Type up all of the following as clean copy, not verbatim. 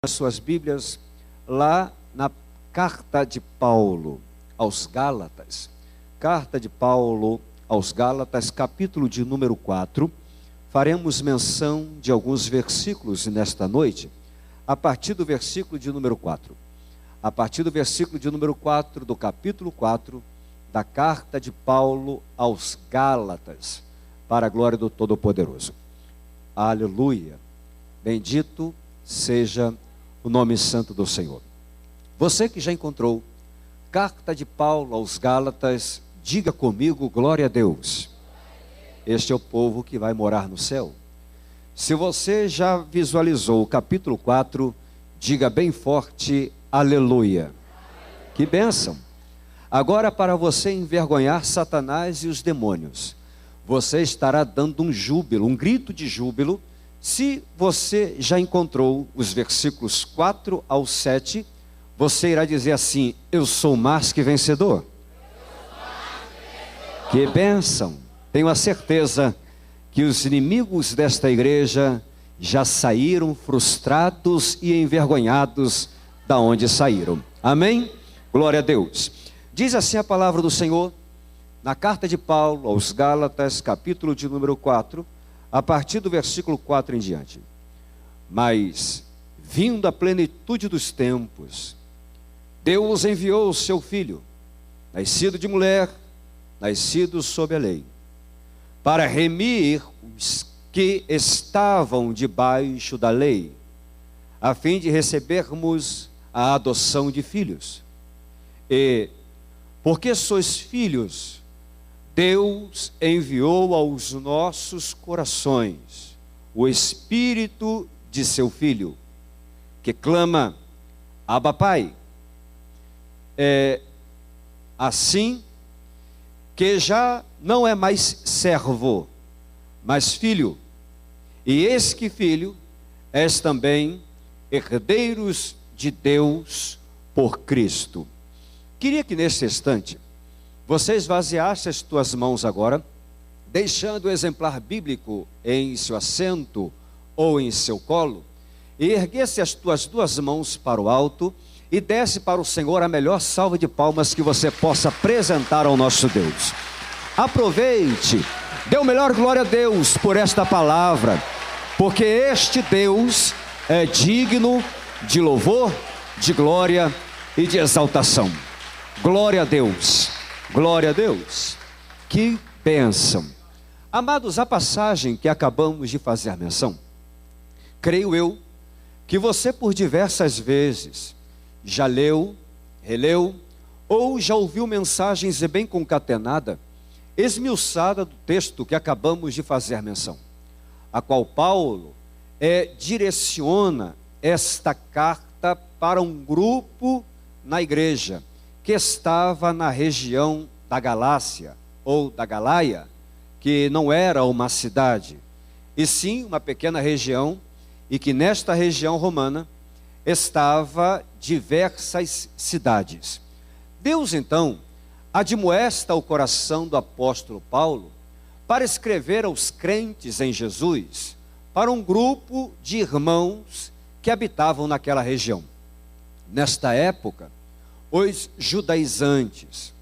as suas Bíblias lá na carta de Paulo aos Gálatas. Carta de Paulo aos Gálatas, capítulo de número 4. Faremos menção de alguns versículos nesta noite, a partir do versículo de número 4. A partir do versículo de número 4 do capítulo 4 da carta de Paulo aos Gálatas, para a glória do Todo-Poderoso. Aleluia! Bendito seja o nome santo do Senhor. Você que já encontrou carta de Paulo aos Gálatas, diga comigo, glória a Deus. Este é o povo que vai morar no céu. Se você já visualizou o capítulo 4, diga bem forte, aleluia. Que bênção! Agora, para você envergonhar Satanás e os demônios, você estará dando um júbilo, um grito de júbilo, se você já encontrou os versículos 4 ao 7, você irá dizer assim: eu sou mais que vencedor. Que bênção! Tenho a certeza que os inimigos desta igreja já saíram frustrados e envergonhados da onde saíram. Amém? Glória a Deus. Diz assim a palavra do Senhor, na carta de Paulo aos Gálatas, capítulo de número 4, a partir do versículo 4 em diante. Mas, vindo a plenitude dos tempos, Deus enviou o seu Filho, nascido de mulher, nascido sob a lei, para remir os que estavam debaixo da lei, a fim de recebermos a adoção de filhos. E, porque sois filhos, Deus enviou aos nossos corações o Espírito de seu Filho, que clama, Abba Pai. É assim que já não é mais servo, mas filho. E eis que filho, és também herdeiros de Deus por Cristo. Queria que neste instante você esvaziasse as tuas mãos agora, deixando o exemplar bíblico em seu assento ou em seu colo, e erguesse as tuas duas mãos para o alto e desse para o Senhor a melhor salva de palmas que você possa apresentar ao nosso Deus. Aproveite, dê o melhor glória a Deus por esta palavra, porque este Deus é digno de louvor, de glória e de exaltação. Glória a Deus. Glória a Deus, que bênção. Amados, a passagem que acabamos de fazer menção, creio eu que você por diversas vezes já leu, releu, ou já ouviu mensagens bem concatenada, esmiuçada do texto que acabamos de fazer menção, a qual Paulo direciona esta carta para um grupo na igreja, que estava na região da Galácia, ou da Galaia, que não era uma cidade, e sim uma pequena região, e que nesta região romana estava diversas cidades. Deus então admoesta o coração do apóstolo Paulo para escrever aos crentes em Jesus, para um grupo de irmãos que habitavam naquela região. Nesta época, os judaizantes,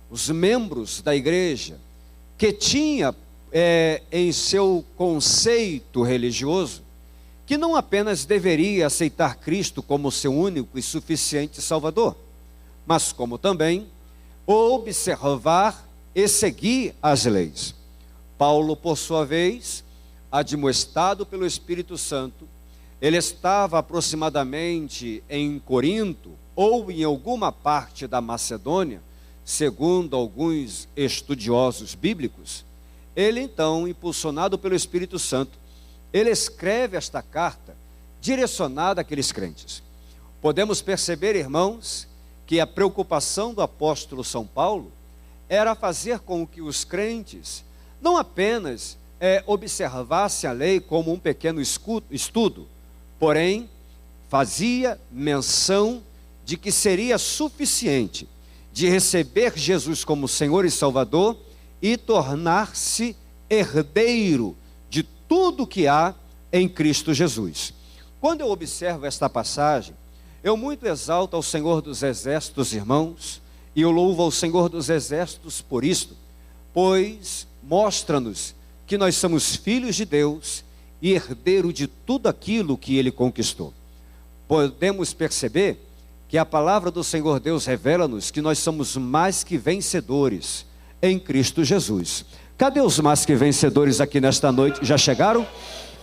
os membros da igreja, que tinha em seu conceito religioso, que não apenas deveria aceitar Cristo como seu único e suficiente Salvador, mas como também observar e seguir as leis. Paulo, por sua vez, admoestado pelo Espírito Santo, ele estava aproximadamente em Corinto, ou em alguma parte da Macedônia, segundo alguns estudiosos bíblicos. Ele então, impulsionado pelo Espírito Santo, ele escreve esta carta direcionada àqueles crentes. Podemos perceber, irmãos, que a preocupação do apóstolo São Paulo era fazer com que os crentes não apenas observassem a lei como um pequeno estudo, porém fazia menção de que seria suficiente de receber Jesus como Senhor e Salvador e tornar-se herdeiro de tudo que há em Cristo Jesus. Quando eu observo esta passagem, eu muito exalto ao Senhor dos Exércitos, irmãos, e eu louvo ao Senhor dos Exércitos por isto, pois mostra-nos que nós somos filhos de Deus e herdeiro de tudo aquilo que Ele conquistou. Podemos perceber que a palavra do Senhor Deus revela-nos que nós somos mais que vencedores em Cristo Jesus. Cadê os mais que vencedores aqui nesta noite? Já chegaram?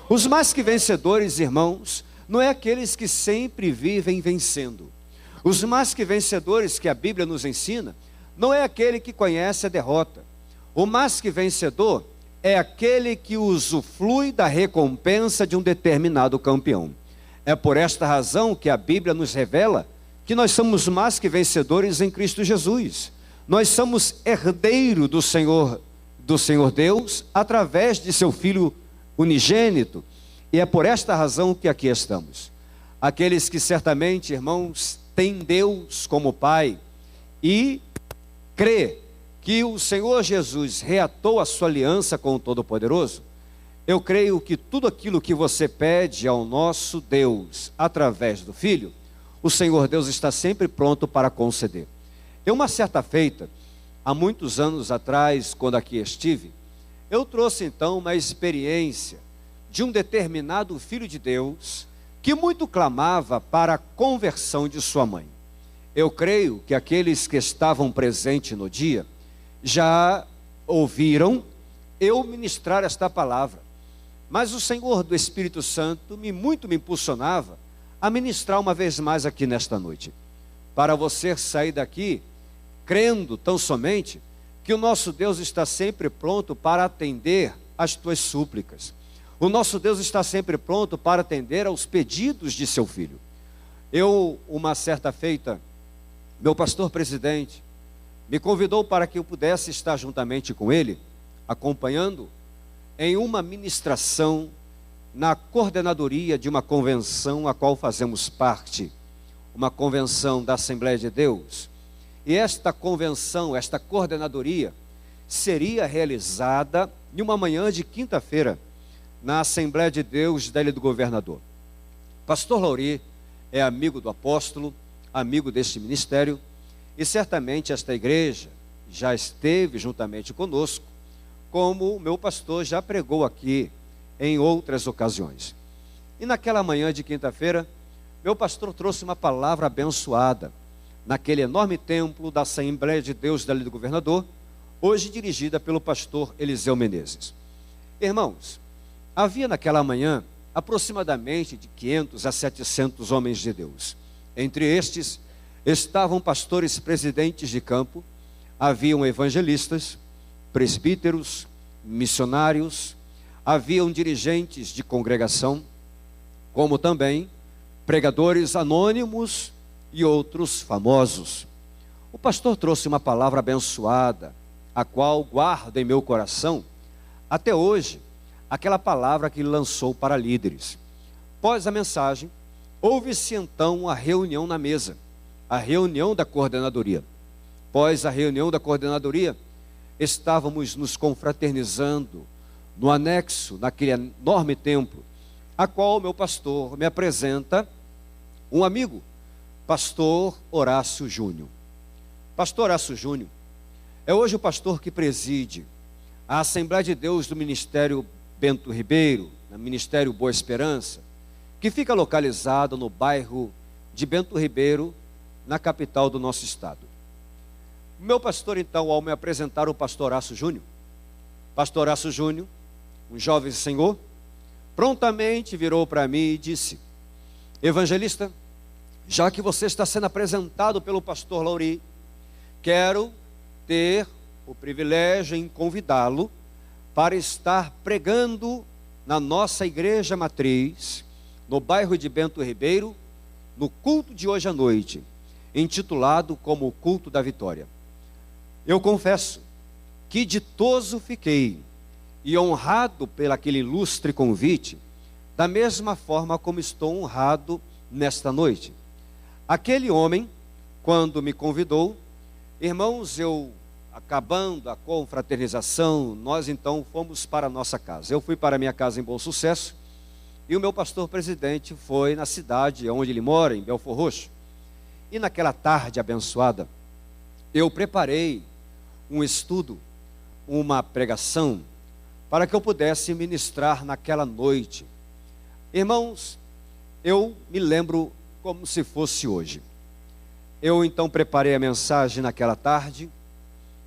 Os mais que vencedores, irmãos, não é aqueles que sempre vivem vencendo. Os mais que vencedores que a Bíblia nos ensina, não é aquele que conhece a derrota. O mais que vencedor é aquele que usufrui da recompensa de um determinado campeão. É por esta razão que a Bíblia nos revela que nós somos mais que vencedores em Cristo Jesus. Nós somos herdeiro do Senhor Deus, através de seu Filho unigênito. E é por esta razão que aqui estamos. Aqueles que certamente, irmãos, têm Deus como Pai e crê que o Senhor Jesus reatou a sua aliança com o Todo-Poderoso, eu creio que tudo aquilo que você pede ao nosso Deus, através do Filho, o Senhor Deus está sempre pronto para conceder. Eu, uma certa feita, há muitos anos atrás, quando aqui estive, eu trouxe então uma experiência de um determinado filho de Deus, que muito clamava para a conversão de sua mãe. Eu creio que aqueles que estavam presentes no dia, já ouviram eu ministrar esta palavra, mas o Senhor do Espírito Santo muito me impulsionava a ministrar uma vez mais aqui nesta noite, para você sair daqui crendo tão somente que o nosso Deus está sempre pronto para atender às tuas súplicas. O nosso Deus está sempre pronto para atender aos pedidos de seu filho. Eu, uma certa feita, meu pastor presidente me convidou para que eu pudesse estar juntamente com ele, acompanhando em uma ministração na coordenadoria de uma convenção a qual fazemos parte, uma convenção da Assembleia de Deus. E esta convenção, esta coordenadoria, seria realizada em uma manhã de quinta-feira, na Assembleia de Deus da Ilha do Governador. Pastor Lauri é amigo do apóstolo, amigo deste ministério, e certamente esta igreja já esteve juntamente conosco, como o meu pastor já pregou aqui em outras ocasiões. E naquela manhã de quinta-feira, meu pastor trouxe uma palavra abençoada, naquele enorme templo da Assembleia de Deus da Ilha do Governador, hoje dirigida pelo pastor Eliseu Menezes. Irmãos, havia naquela manhã aproximadamente de 500 a 700 homens de Deus. Entre estes estavam pastores presidentes de campo, haviam evangelistas, presbíteros, missionários, haviam dirigentes de congregação, como também pregadores anônimos e outros famosos. O pastor trouxe uma palavra abençoada, a qual guardo em meu coração até hoje, aquela palavra que ele lançou para líderes. Após a mensagem, houve-se então a reunião na mesa, a reunião da coordenadoria. Após a reunião da coordenadoria, estávamos nos confraternizando no anexo, naquele enorme templo, a qual meu pastor me apresenta um amigo, pastor Horácio Júnior. Pastor Horácio Júnior é hoje o pastor que preside a Assembleia de Deus do Ministério Bento Ribeiro, no Ministério Boa Esperança, que fica localizado no bairro de Bento Ribeiro, na capital do nosso estado. O meu pastor, então, ao me apresentar o pastor Horácio Júnior, pastor Horácio Júnior, um jovem senhor, prontamente virou para mim e disse: evangelista, já que você está sendo apresentado pelo pastor Lauri, quero ter o privilégio em convidá-lo para estar pregando na nossa igreja matriz, no bairro de Bento Ribeiro, no culto de hoje à noite, intitulado como o Culto da Vitória. Eu confesso que ditoso fiquei e honrado pelo aquele ilustre convite, da mesma forma como estou honrado nesta noite. Aquele homem, quando me convidou, irmãos, acabando a confraternização, nós então fomos para a nossa casa. Eu fui para a minha casa em Bom Sucesso, E o meu pastor presidente foi na cidade onde ele mora, em Belfor Roxo. E naquela tarde abençoada, eu preparei um estudo, uma pregação, para que eu pudesse ministrar naquela noite. Irmãos, eu me lembro como se fosse hoje. Eu então preparei a mensagem naquela tarde,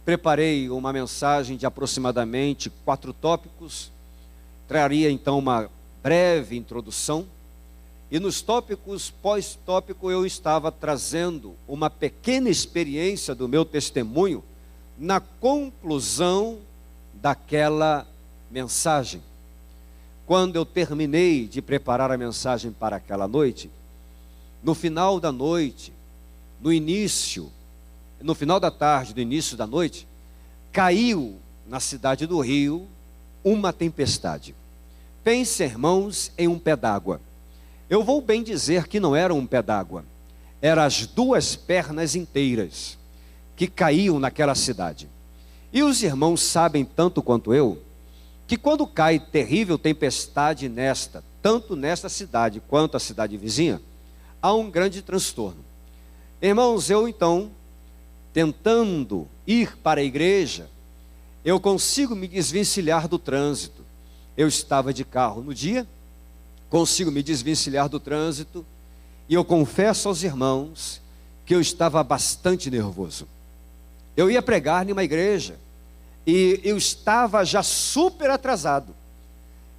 preparei uma mensagem de aproximadamente 4 tópicos, traria então uma breve introdução, e nos tópicos, pós-tópico, eu estava trazendo uma pequena experiência do meu testemunho na conclusão daquela mensagem. Quando eu terminei de preparar a mensagem para aquela noite, no final da noite, no final da tarde, no início da noite, caiu na cidade do Rio uma tempestade. Pense, irmãos, em um pé d'água. Eu vou bem dizer que não era um pé d'água, eram as 2 pernas inteiras que caíam naquela cidade. E os irmãos sabem tanto quanto eu, que quando cai terrível tempestade tanto nesta cidade quanto a cidade vizinha, há um grande transtorno. Irmãos, eu então, tentando ir para a igreja, eu consigo me desvencilhar do trânsito. Eu estava de carro no dia, consigo me desvencilhar do trânsito, e eu confesso aos irmãos que eu estava bastante nervoso. Eu ia pregar numa igreja, e eu estava já super atrasado.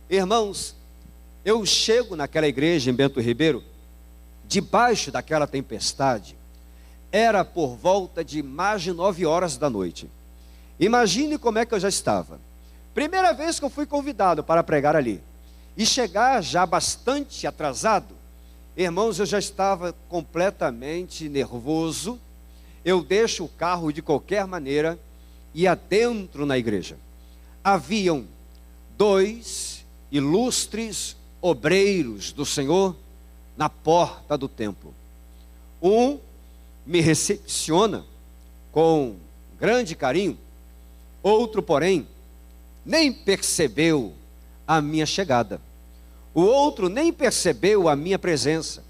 Irmãos, eu chego naquela igreja em Bento Ribeiro, debaixo daquela tempestade, era por volta de mais de 9 horas da noite. Imagine como é que eu já estava. Primeira vez que eu fui convidado para pregar ali, e chegar já bastante atrasado, irmãos, eu já estava completamente nervoso. Eu deixo o carro de qualquer maneira, e adentro na igreja haviam 2 ilustres obreiros do Senhor na porta do templo. Um me recepciona com grande carinho, outro, porém, nem percebeu a minha chegada. O outro nem percebeu a minha presença.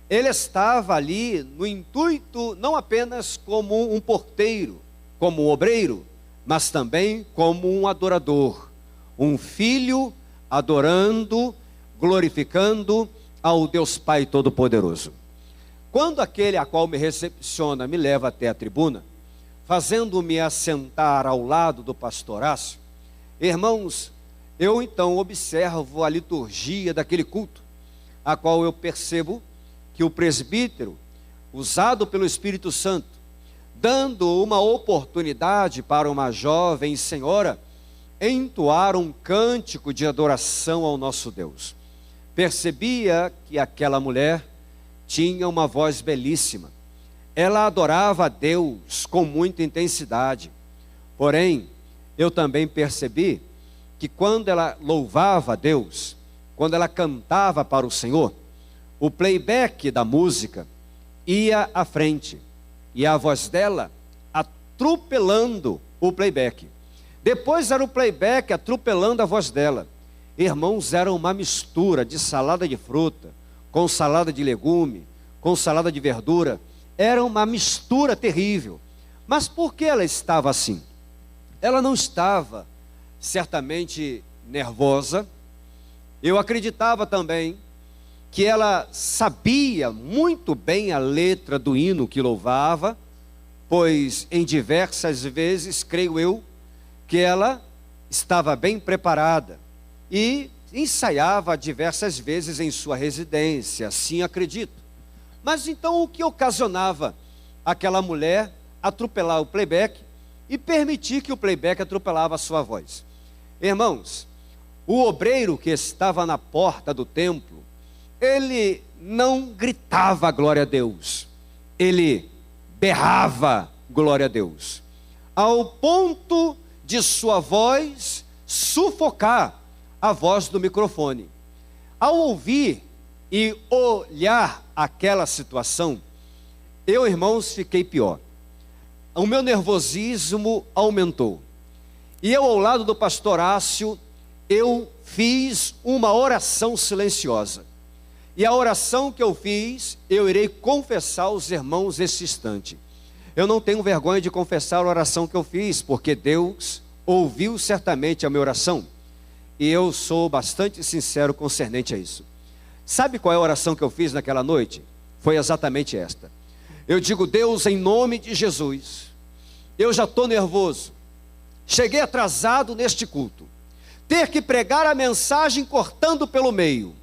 Ele estava ali no intuito, não apenas como um porteiro, como um obreiro, mas também como um adorador, um filho adorando, glorificando ao Deus Pai Todo-Poderoso. Quando aquele a qual me recepciona me leva até a tribuna, fazendo-me assentar ao lado do pastorácio, irmãos, eu então observo a liturgia daquele culto, a qual eu percebo que o presbítero, usado pelo Espírito Santo, dando uma oportunidade para uma jovem senhora entoar um cântico de adoração ao nosso Deus. Percebia que aquela mulher tinha uma voz belíssima. Ela adorava a Deus com muita intensidade. Porém, eu também percebi que quando ela louvava a Deus, quando ela cantava para o Senhor, o playback da música ia à frente, e a voz dela atropelando o playback. Depois era o playback atropelando a voz dela. Irmãos, era uma mistura de salada de fruta, com salada de legume, com salada de verdura. Era uma mistura terrível. Mas por que ela estava assim? Ela não estava certamente nervosa. Eu acreditava também que ela sabia muito bem a letra do hino que louvava, pois em diversas vezes, creio eu, que ela estava bem preparada e ensaiava diversas vezes em sua residência, assim acredito. Mas então o que ocasionava aquela mulher atropelar o playback e permitir que o playback atropelava a sua voz? Irmãos, o obreiro que estava na porta do templo, ele não gritava glória a Deus, ele berrava glória a Deus, ao ponto de sua voz sufocar a voz do microfone. Ao ouvir e olhar aquela situação, eu, irmãos, fiquei pior. O meu nervosismo aumentou. E eu, ao lado do pastor Ácio, eu fiz uma oração silenciosa. E a oração que eu fiz, eu irei confessar aos irmãos esse instante. Eu não tenho vergonha de confessar a oração que eu fiz, porque Deus ouviu certamente a minha oração. E eu sou bastante sincero concernente a isso. Sabe qual é a oração que eu fiz naquela noite? Foi exatamente esta. Eu digo: Deus, em nome de Jesus, eu já estou nervoso. Cheguei atrasado neste culto. Ter que pregar a mensagem cortando pelo meio.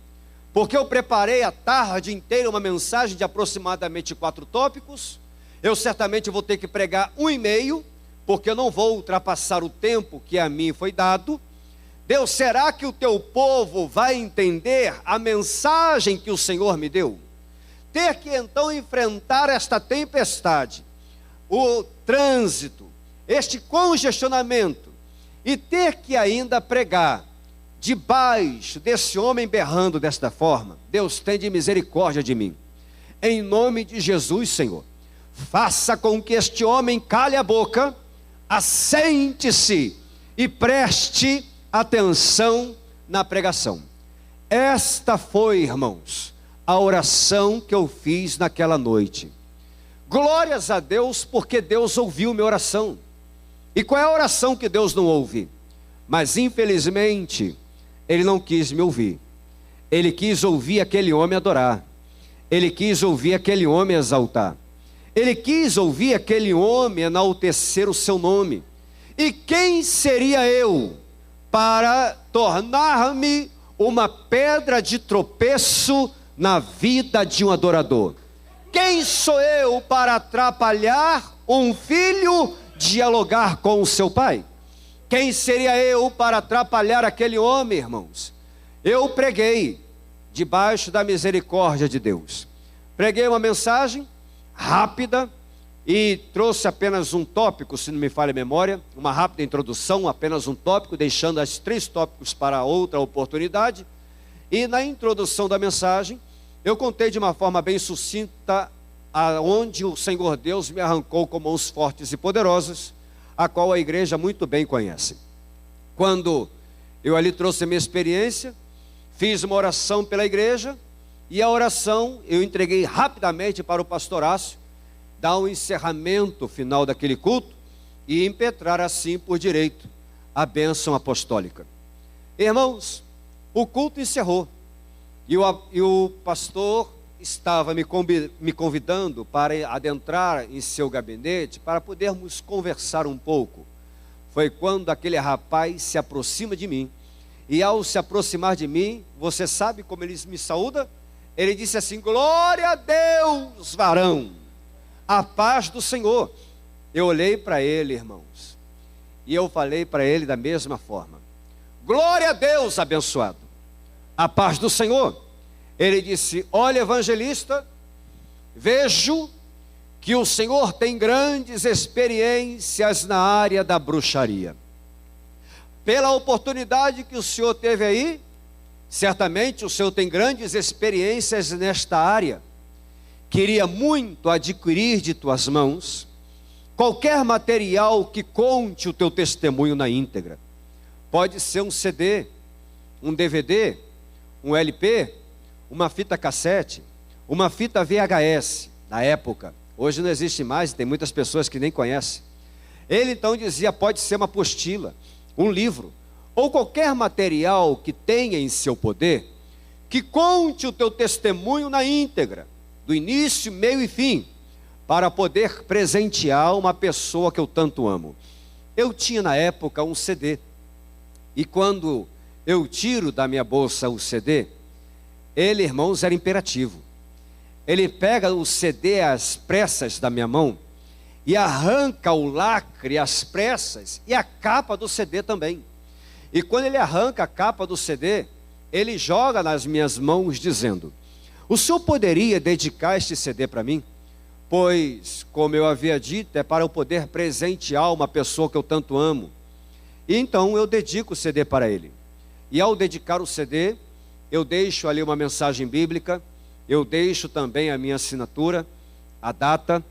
Porque eu preparei a tarde inteira uma mensagem de aproximadamente 4 tópicos. Eu certamente vou ter que pregar 1,5, porque eu não vou ultrapassar o tempo que a mim foi dado. Deus, será que o teu povo vai entender a mensagem que o Senhor me deu? Ter que então enfrentar esta tempestade, o trânsito, este congestionamento, e ter que ainda pregar debaixo desse homem berrando desta forma. Deus, tende misericórdia de mim. Em nome de Jesus, Senhor, faça com que este homem cale a boca, assente-se e preste atenção na pregação. Esta foi, irmãos, a oração que eu fiz naquela noite. Glórias a Deus, porque Deus ouviu minha oração. E qual é a oração que Deus não ouve? Mas infelizmente, Ele não quis me ouvir. Ele quis ouvir aquele homem adorar. Ele quis ouvir aquele homem exaltar. Ele quis ouvir aquele homem enaltecer o seu nome. E quem seria eu para tornar-me uma pedra de tropeço na vida de um adorador? Quem sou eu para atrapalhar um filho dialogar com o seu pai? Quem seria eu para atrapalhar aquele homem, irmãos? Eu preguei debaixo da misericórdia de Deus. Preguei uma mensagem rápida e trouxe apenas um tópico, se não me falha a memória, uma rápida introdução, apenas um tópico, deixando as 3 tópicos para outra oportunidade. E na introdução da mensagem, eu contei de uma forma bem sucinta aonde o Senhor Deus me arrancou com mãos fortes e poderosas, a qual a igreja muito bem conhece. Quando eu ali trouxe a minha experiência, fiz uma oração pela igreja, e a oração eu entreguei rapidamente para o pastorácio, dar um encerramento final daquele culto, e impetrar assim por direito a bênção apostólica. Irmãos, o culto encerrou, e o pastor estava me convidando para adentrar em seu gabinete, para podermos conversar um pouco. Foi quando aquele rapaz se aproxima de mim, e ao se aproximar de mim, você sabe como ele me saúda? Ele disse assim: glória a Deus, varão, a paz do Senhor. Eu olhei para ele, irmãos, e eu falei para ele da mesma forma: glória a Deus, abençoado, a paz do Senhor. Ele disse: olha, evangelista, vejo que o senhor tem grandes experiências na área da bruxaria. Pela oportunidade que o senhor teve aí, certamente o senhor tem grandes experiências nesta área. Queria muito adquirir de tuas mãos qualquer material que conte o teu testemunho na íntegra. Pode ser um CD, um DVD, um LP, uma fita cassete, uma fita VHS, na época. Hoje não existe mais, tem muitas pessoas que nem conhecem. Ele então dizia: pode ser uma apostila, um livro, ou qualquer material que tenha em seu poder, que conte o teu testemunho na íntegra, do início, meio e fim, para poder presentear uma pessoa que eu tanto amo. Eu tinha na época um CD, e quando eu tiro da minha bolsa o CD, ele, irmãos, era imperativo. Ele pega o CD às pressas da minha mão e arranca o lacre às pressas e a capa do CD também. E quando ele arranca a capa do CD, ele joga nas minhas mãos dizendo: o senhor poderia dedicar este CD para mim? Pois, como eu havia dito, é para eu poder presentear uma pessoa que eu tanto amo. E então eu dedico o CD para ele. E ao dedicar o CD, eu deixo ali uma mensagem bíblica, eu deixo também a minha assinatura, a data,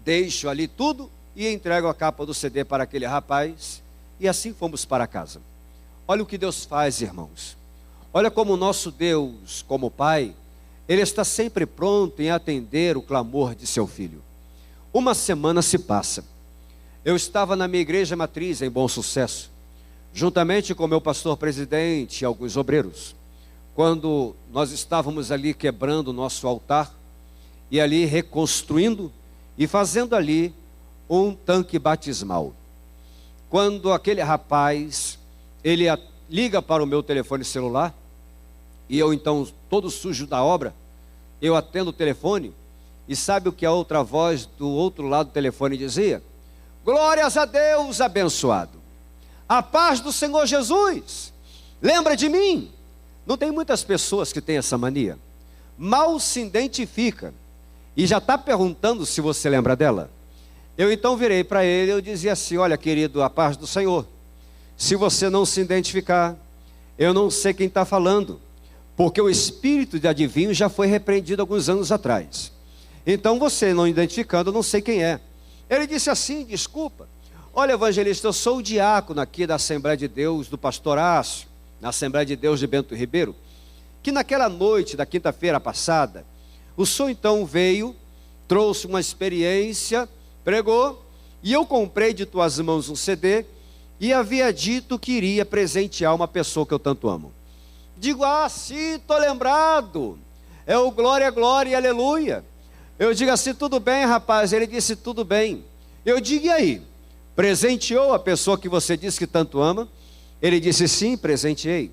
deixo ali tudo e entrego a capa do CD para aquele rapaz, e assim fomos para casa. Olha o que Deus faz, irmãos. Olha como o nosso Deus, como Pai, Ele está sempre pronto em atender o clamor de seu filho. Uma semana se passa. Eu estava na minha igreja matriz em Bom Sucesso, juntamente com meu pastor presidente e alguns obreiros, quando nós estávamos ali quebrando o nosso altar e ali reconstruindo e fazendo ali um tanque batismal. Quando aquele rapaz, ele liga para o meu telefone celular, e eu então, todo sujo da obra, eu atendo o telefone, e sabe o que a outra voz do outro lado do telefone dizia? Glórias a Deus abençoado, a paz do Senhor Jesus, lembra de mim? Não tem muitas pessoas que têm essa mania, mal se identifica, e já está perguntando se você lembra dela. Eu então virei para ele, eu dizia assim, olha querido, a paz do Senhor, se você não se identificar, eu não sei quem está falando, porque o espírito de adivinho já foi repreendido alguns anos atrás. Então você não identificando, eu não sei quem é. Ele disse assim, desculpa, olha evangelista, eu sou o diácono aqui da Assembleia de Deus do Pastor Ácio, na Assembleia de Deus de Bento Ribeiro, que naquela noite da quinta-feira passada, o senhor então veio, trouxe uma experiência, pregou, e eu comprei de tuas mãos um CD, e havia dito que iria presentear uma pessoa que eu tanto amo. Digo, sim, estou lembrado, é o glória, glória e aleluia. Eu digo assim, tudo bem rapaz? Ele disse, tudo bem. Eu digo, e aí? Presenteou a pessoa que você disse que tanto ama? Ele disse, sim, presenteei.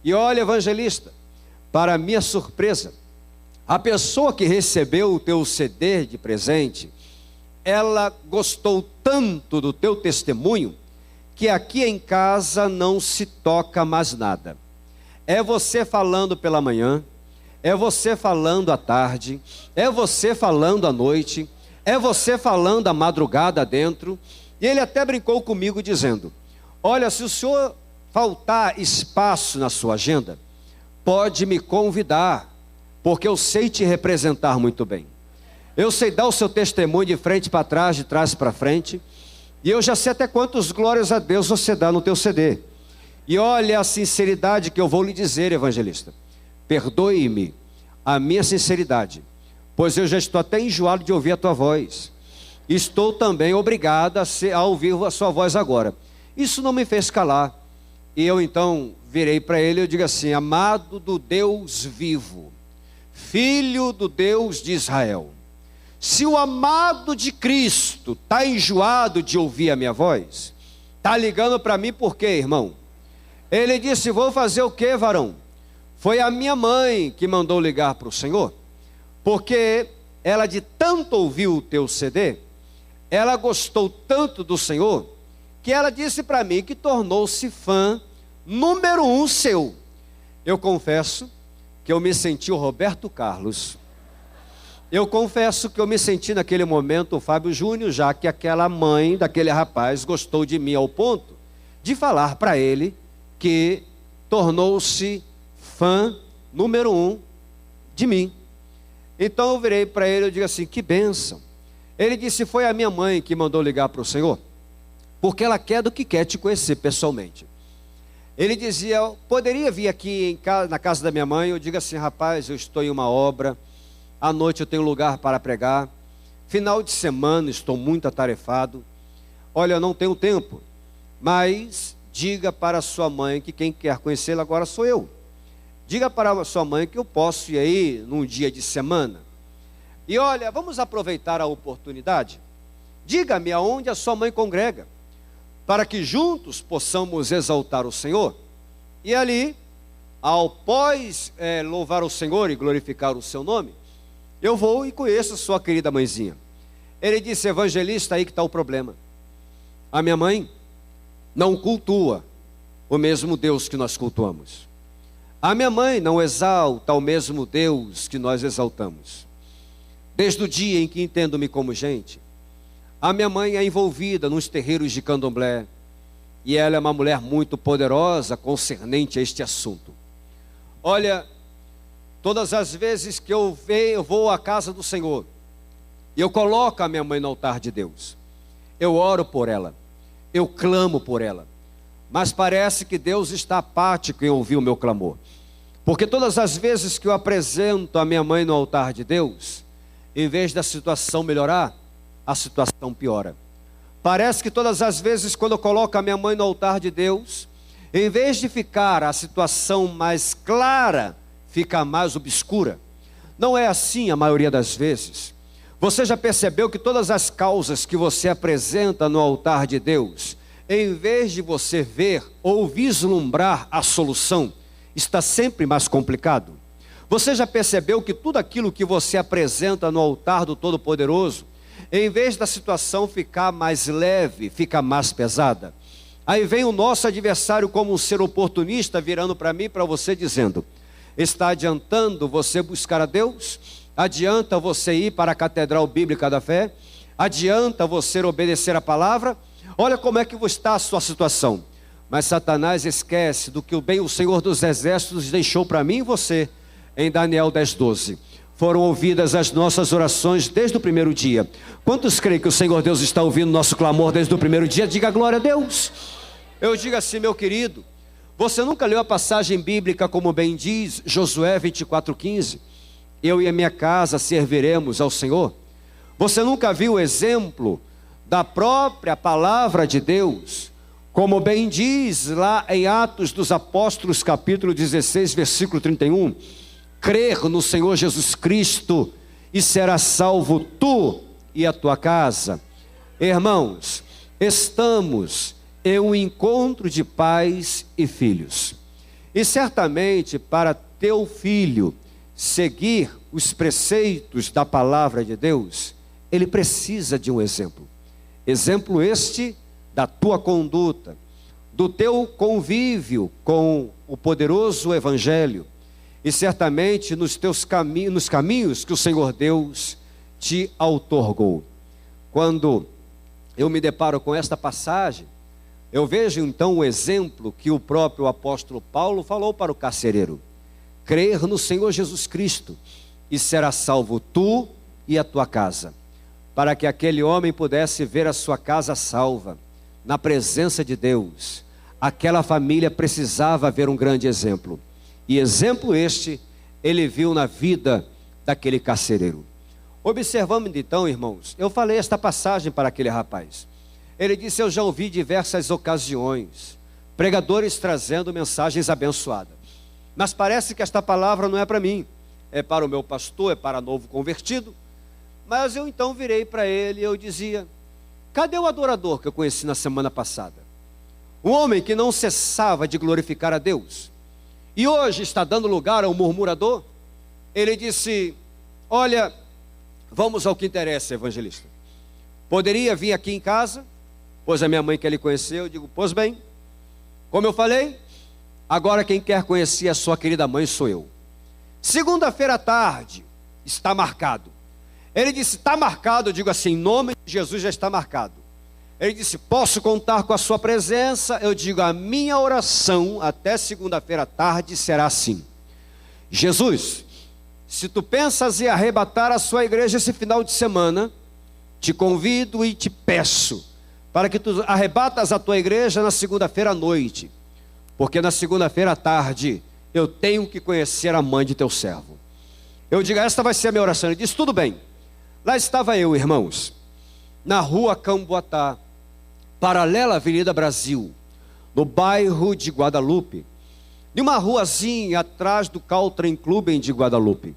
E olha evangelista, para minha surpresa, a pessoa que recebeu o teu CD de presente, ela gostou tanto do teu testemunho, que aqui em casa não se toca mais nada. É você falando pela manhã, é você falando à tarde, é você falando à noite, é você falando à madrugada dentro. E ele até brincou comigo dizendo, olha, se o senhor faltar espaço na sua agenda, pode me convidar, porque eu sei te representar muito bem. Eu sei dar o seu testemunho de frente para trás, de trás para frente, e eu já sei até quantos glórias a Deus você dá no teu CD. E olha a sinceridade que eu vou lhe dizer, evangelista. Perdoe-me a minha sinceridade, pois eu já estou até enjoado de ouvir a tua voz. Estou também obrigado a ouvir a sua voz agora. Isso não me fez calar. E eu então virei para ele e eu digo assim, amado do Deus vivo, filho do Deus de Israel, se o amado de Cristo está enjoado de ouvir a minha voz, está ligando para mim por quê, irmão? Ele disse, vou fazer o quê, varão? Foi a minha mãe que mandou ligar para o Senhor, porque ela de tanto ouvir o teu CD, ela gostou tanto do Senhor, que ela disse para mim que tornou-se fã número 1 seu. Eu confesso que eu me senti o Roberto Carlos. Eu confesso que eu me senti naquele momento o Fábio Júnior, já que aquela mãe daquele rapaz gostou de mim ao ponto de falar para ele que tornou-se fã número 1 de mim. Então eu virei para ele e digo assim, que bênção. Ele disse, foi a minha mãe que mandou ligar para o Senhor, porque ela quer do que quer te conhecer pessoalmente. Ele dizia, poderia vir aqui na casa da minha mãe? Eu digo assim, rapaz, eu estou em uma obra, à noite eu tenho lugar para pregar, final de semana estou muito atarefado, olha, eu não tenho tempo, mas diga para a sua mãe que quem quer conhecê-la agora sou eu. Diga para a sua mãe que eu posso ir aí num dia de semana. E olha, vamos aproveitar a oportunidade. Diga-me aonde a sua mãe congrega, para que juntos possamos exaltar o Senhor. E ali, após louvar o Senhor e glorificar o seu nome, eu vou e conheço a sua querida mãezinha. Ele disse, evangelista, aí que está o problema. A minha mãe não cultua o mesmo Deus que nós cultuamos. A minha mãe não exalta o mesmo Deus que nós exaltamos. Desde o dia em que entendo-me como gente, a minha mãe é envolvida nos terreiros de candomblé, e ela é uma mulher muito poderosa concernente a este assunto. Olha, todas as vezes que eu vou à casa do Senhor, e eu coloco a minha mãe no altar de Deus, eu oro por ela, eu clamo por ela, mas parece que Deus está apático em ouvir o meu clamor. Porque todas as vezes que eu apresento a minha mãe no altar de Deus, em vez da situação melhorar, a situação piora. Parece que todas as vezes quando eu coloco a minha mãe no altar de Deus, em vez de ficar a situação mais clara, fica mais obscura. Não é assim a maioria das vezes. Você já percebeu que todas as causas que você apresenta no altar de Deus, em vez de você ver ou vislumbrar a solução, está sempre mais complicado? Você já percebeu que tudo aquilo que você apresenta no altar do Todo-Poderoso, em vez da situação ficar mais leve, fica mais pesada? Aí vem o nosso adversário como um ser oportunista virando para mim e para você dizendo: está adiantando você buscar a Deus? Adianta você ir para a Catedral Bíblica da Fé? Adianta você obedecer a palavra? Olha como é que está a sua situação. Mas Satanás esquece do que o Senhor dos Exércitos deixou para mim e você em Daniel 10:12. Foram ouvidas as nossas orações desde o primeiro dia. Quantos creem que o Senhor Deus está ouvindo nosso clamor desde o primeiro dia? Diga glória a Deus. Eu digo assim, meu querido, você nunca leu a passagem bíblica como bem diz Josué 24:15? Eu e a minha casa serviremos ao Senhor. Você nunca viu o exemplo da própria palavra de Deus, como bem diz lá em Atos dos Apóstolos capítulo 16, versículo 31, crer no Senhor Jesus Cristo e serás salvo tu e a tua casa. Irmãos, estamos em um encontro de pais e filhos, e certamente para teu filho seguir os preceitos da palavra de Deus, ele precisa de um exemplo. Exemplo este da tua conduta, do teu convívio com o poderoso Evangelho, e certamente nos caminhos que o Senhor Deus te outorgou. Quando eu me deparo com esta passagem, eu vejo então o exemplo que o próprio apóstolo Paulo falou para o carcereiro: crer no Senhor Jesus Cristo e será salvo tu e a tua casa. Para que aquele homem pudesse ver a sua casa salva, na presença de Deus, aquela família precisava ver um grande exemplo. E exemplo este, ele viu na vida daquele carcereiro. Observamos então, irmãos, eu falei esta passagem para aquele rapaz. Ele disse: eu já ouvi diversas ocasiões pregadores trazendo mensagens abençoadas, mas parece que esta palavra não é para mim, é para o meu pastor, é para novo convertido. Mas eu então virei para ele e eu dizia: cadê o adorador que eu conheci na semana passada? Um homem que não cessava de glorificar a Deus, e hoje está dando lugar ao murmurador? Ele disse: olha, vamos ao que interessa, evangelista. Poderia vir aqui em casa, pois a minha mãe que ele conheceu. Eu digo: pois bem, como eu falei, agora quem quer conhecer a sua querida mãe sou eu. Segunda-feira à tarde, está marcado. Ele disse: está marcado. Eu digo assim: em nome de Jesus já está marcado. Ele disse: posso contar com a sua presença? Eu digo: a minha oração até segunda-feira à tarde será assim: Jesus, se tu pensas em arrebatar a sua igreja esse final de semana, te convido e te peço para que tu arrebatas a tua igreja na segunda-feira à noite, porque na segunda-feira à tarde eu tenho que conhecer a mãe de teu servo. Eu digo: esta vai ser a minha oração. Ele disse: tudo bem. Lá estava eu, irmãos, na rua Camboatá, paralela à Avenida Brasil, no bairro de Guadalupe, de uma ruazinha atrás do Caltrim Clube de Guadalupe.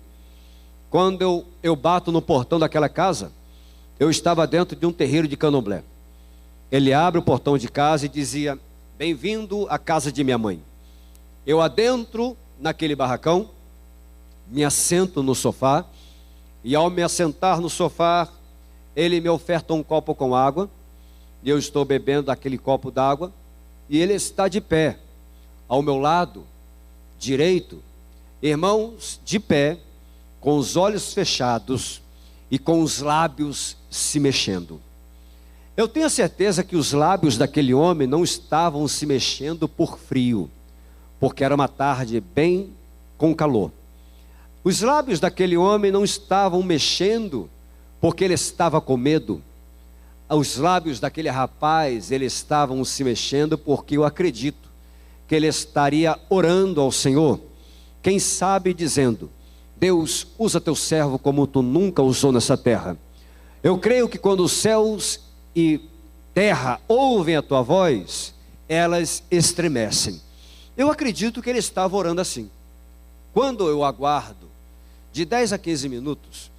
Quando eu bato no portão daquela casa, eu estava dentro de um terreiro de candomblé. Ele abre o portão de casa e dizia: bem-vindo à casa de minha mãe. Eu adentro naquele barracão, me assento no sofá, e ao me assentar no sofá, ele me oferta um copo com água, e eu estou bebendo aquele copo d'água, e ele está de pé, ao meu lado direito, irmãos, de pé, com os olhos fechados, e com os lábios se mexendo. Eu tenho certeza que os lábios daquele homem não estavam se mexendo por frio, porque era uma tarde bem com calor. Os lábios daquele homem não estavam mexendo porque ele estava com medo. os lábios daquele rapaz, eles estavam se mexendo, porque eu acredito que ele estaria orando ao Senhor, quem sabe dizendo: Deus, usa teu servo como tu nunca usou nessa terra. Eu creio que quando os céus e terra ouvem a tua voz, elas estremecem. Eu acredito que ele estava orando assim. Quando eu aguardo de 10 a 15 minutos,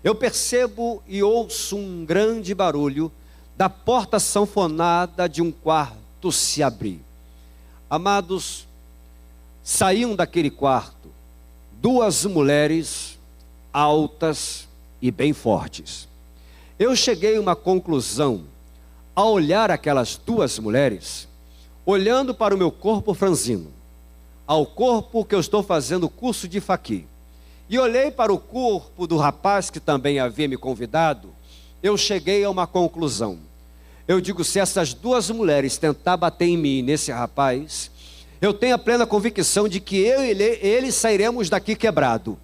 eu percebo e ouço um grande barulho da porta sanfonada de um quarto se abrir. Amados, saíam daquele quarto 2 mulheres altas e bem fortes. Eu cheguei a uma conclusão ao olhar aquelas 2 mulheres, olhando para o meu corpo franzino, ao corpo que eu estou fazendo curso de faqui, e olhei para o corpo do rapaz que também havia me convidado, eu cheguei a uma conclusão. Eu digo, se essas 2 mulheres tentar bater em mim, nesse rapaz, eu tenho a plena convicção de que eu e ele sairemos daqui quebrado.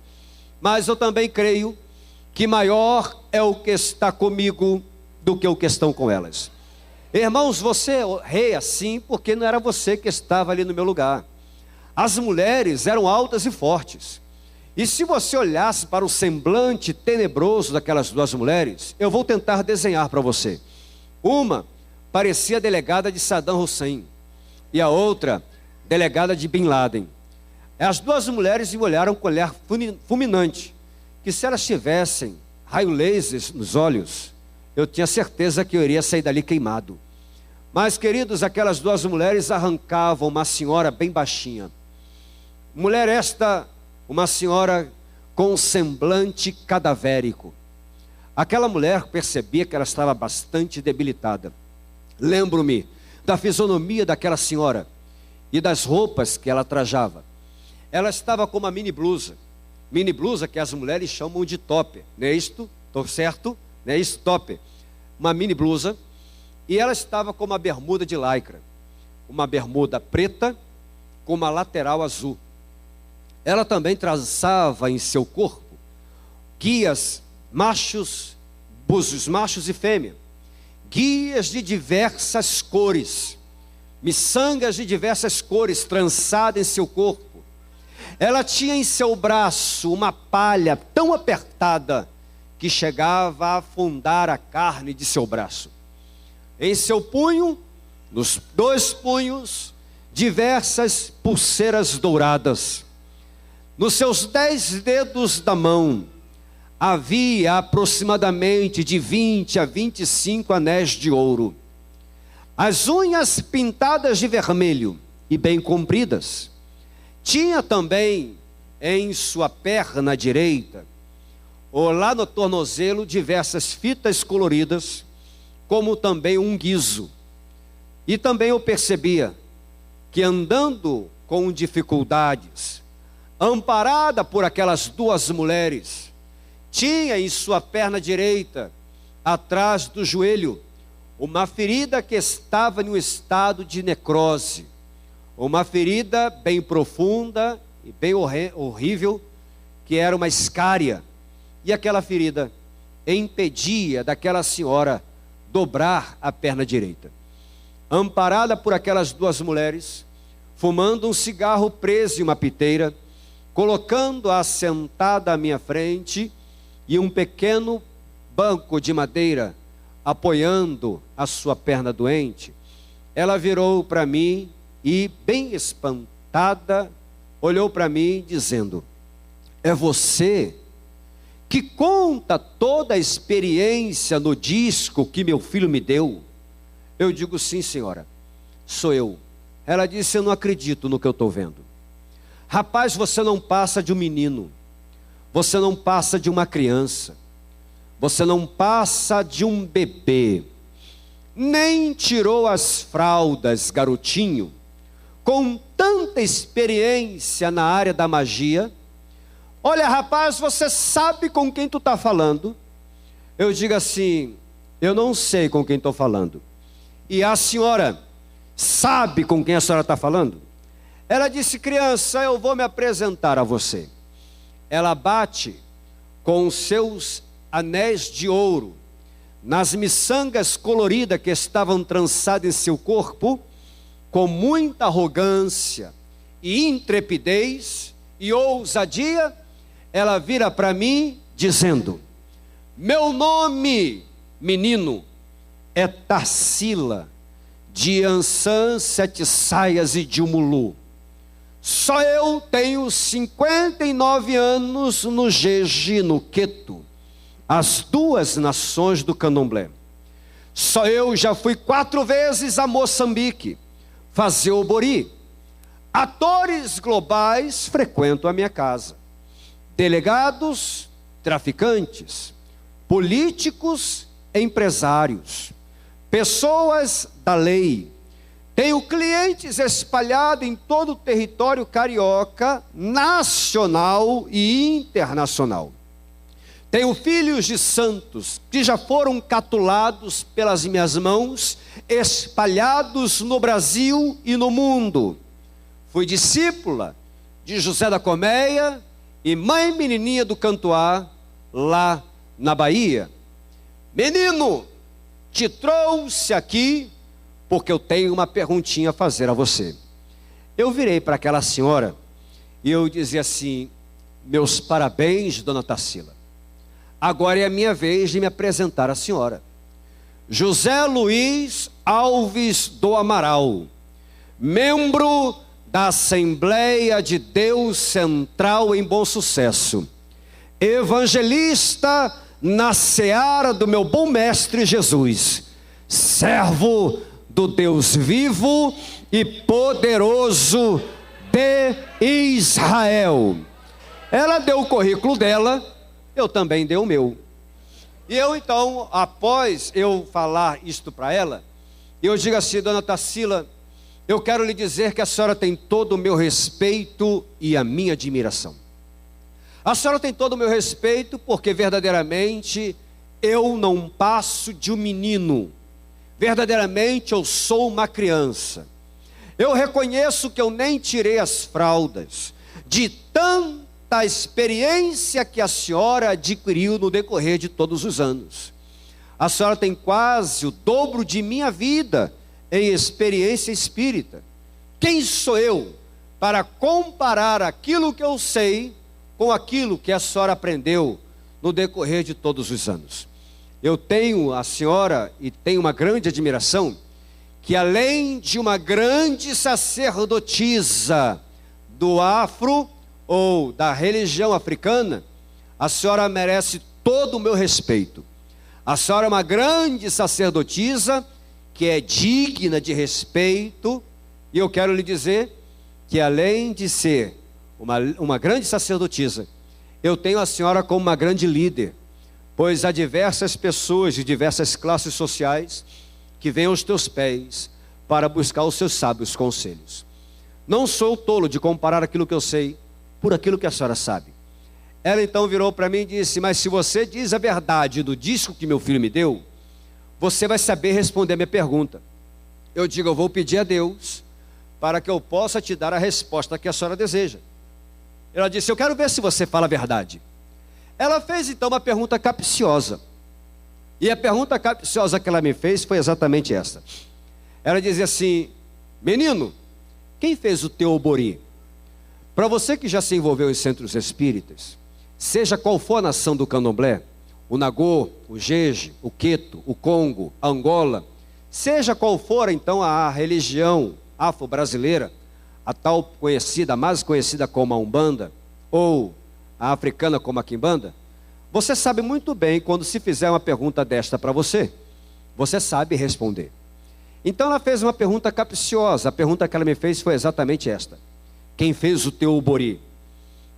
Mas eu também creio que maior é o que está comigo do que o que estão com elas. Irmãos, você rei assim porque não era você que estava ali no meu lugar. As mulheres eram altas e fortes. E se você olhasse para o semblante tenebroso daquelas 2 mulheres, eu vou tentar desenhar para você. Uma parecia delegada de Saddam Hussein e a outra delegada de Bin Laden. As 2 mulheres me olharam com olhar fulminante, que se elas tivessem raio laser nos olhos, eu tinha certeza que eu iria sair dali queimado. Mas, queridos, aquelas 2 mulheres arrancavam uma senhora bem baixinha. Mulher esta, uma senhora com um semblante cadavérico. Aquela mulher percebia que ela estava bastante debilitada. Lembro-me da fisionomia daquela senhora e das roupas que ela trajava. Ela estava com uma mini blusa que as mulheres chamam de top, não é isto? Estou certo? Não é isso? Top. Uma mini blusa, e ela estava com uma bermuda de lycra, uma bermuda preta com uma lateral azul. Ela também traçava em seu corpo guias machos, búzios machos e fêmea, guias de diversas cores, miçangas de diversas cores trançadas em seu corpo. Ela tinha em seu braço uma palha tão apertada que chegava a afundar a carne de seu braço. Em seu punho, nos 2 punhos, diversas pulseiras douradas. Nos seus 10 dedos da mão, havia aproximadamente de 20 a 25 anéis de ouro. As unhas pintadas de vermelho e bem compridas. Tinha também em sua perna direita, ou lá no tornozelo, diversas fitas coloridas, como também um guizo. E também eu percebia que andando com dificuldades, amparada por aquelas 2 mulheres, tinha em sua perna direita, atrás do joelho, uma ferida que estava em um estado de necrose. Uma ferida bem profunda e bem horrível, que era uma escária. E aquela ferida impedia daquela senhora dobrar a perna direita. Amparada por aquelas 2 mulheres, fumando um cigarro preso em uma piteira, colocando-a sentada à minha frente e um pequeno banco de madeira apoiando a sua perna doente, ela virou para mim e, bem espantada, olhou para mim dizendo: é você que conta toda a experiência no disco que meu filho me deu? Eu digo: sim, senhora, sou eu. Ela disse: eu não acredito no que eu estou vendo. Rapaz, você não passa de um menino, você não passa de uma criança, você não passa de um bebê, nem tirou as fraldas, garotinho, com tanta experiência na área da magia. Olha, rapaz, você sabe com quem tu está falando? Eu digo assim: eu não sei com quem estou falando. E a senhora sabe com quem a senhora está falando? Ela disse: criança, eu vou me apresentar a você. Ela bate com os seus anéis de ouro nas miçangas coloridas que estavam trançadas em seu corpo, com muita arrogância e intrepidez e ousadia, ela vira para mim dizendo: meu nome, menino, é Tarsila, de Ançã, Sete Saias e de Umulu. Só eu tenho 59 anos no Jeje, no Queto, as duas nações do Candomblé. Só eu já fui 4 vezes a Moçambique fazer o bori. Atores globais frequentam a minha casa. Delegados, traficantes, políticos, empresários, pessoas da lei. Tenho clientes espalhados em todo o território carioca, nacional e internacional. Tenho filhos de santos que já foram catulados pelas minhas mãos, espalhados no Brasil e no mundo. Fui discípula de José da Colmeia e mãe menininha do Cantuá, lá na Bahia. Menino, te trouxe aqui porque eu tenho uma perguntinha a fazer a você. Eu virei para aquela senhora e eu dizia assim: meus parabéns, dona Tarsila. Agora é a minha vez de me apresentar à senhora. José Luiz Alves do Amaral, membro da Assembleia de Deus Central em Bom Sucesso, evangelista na seara do meu bom mestre Jesus, servo do Deus vivo e poderoso de Israel. Ela deu o currículo dela, eu também dei o meu. E eu então, após eu falar isto para ela, eu digo assim: dona Tarsila, eu quero lhe dizer que a senhora tem todo o meu respeito e a minha admiração. A senhora tem todo o meu respeito porque verdadeiramente eu não passo de um menino. Verdadeiramente eu sou uma criança. Eu reconheço que eu nem tirei as fraldas de tanta experiência que a senhora adquiriu no decorrer de todos os anos. A senhora tem quase o dobro de minha vida em experiência espírita. Quem sou eu para comparar aquilo que eu sei com aquilo que a senhora aprendeu no decorrer de todos os anos? Eu tenho a senhora e tenho uma grande admiração que, além de uma grande sacerdotisa do afro ou da religião africana, a senhora merece todo o meu respeito. A senhora é uma grande sacerdotisa que é digna de respeito, e eu quero lhe dizer que, além de ser uma grande sacerdotisa, eu tenho a senhora como uma grande líder, pois há diversas pessoas de diversas classes sociais que vêm aos teus pés para buscar os seus sábios conselhos. Não sou tolo de comparar aquilo que eu sei por aquilo que a senhora sabe. Ela então virou para mim e disse: mas se você diz a verdade do disco que meu filho me deu, você vai saber responder a minha pergunta. Eu digo: eu vou pedir a Deus para que eu possa te dar a resposta que a senhora deseja. Ela disse: eu quero ver se você fala a verdade. Ela fez então uma pergunta capciosa. E a pergunta capciosa que ela me fez foi exatamente essa. Ela dizia assim: menino, quem fez o teu obori? Para você que já se envolveu em centros espíritas, seja qual for a nação do candomblé, o Nagô, o Jeje, o Queto, o Congo, a Angola, seja qual for então a religião afro-brasileira, a tal conhecida, a mais conhecida como a Umbanda, ou a africana como a Quimbanda, você sabe muito bem quando se fizer uma pergunta desta para você, você sabe responder. Então ela fez uma pergunta capciosa. A pergunta que ela me fez foi exatamente esta: quem fez o teu obori?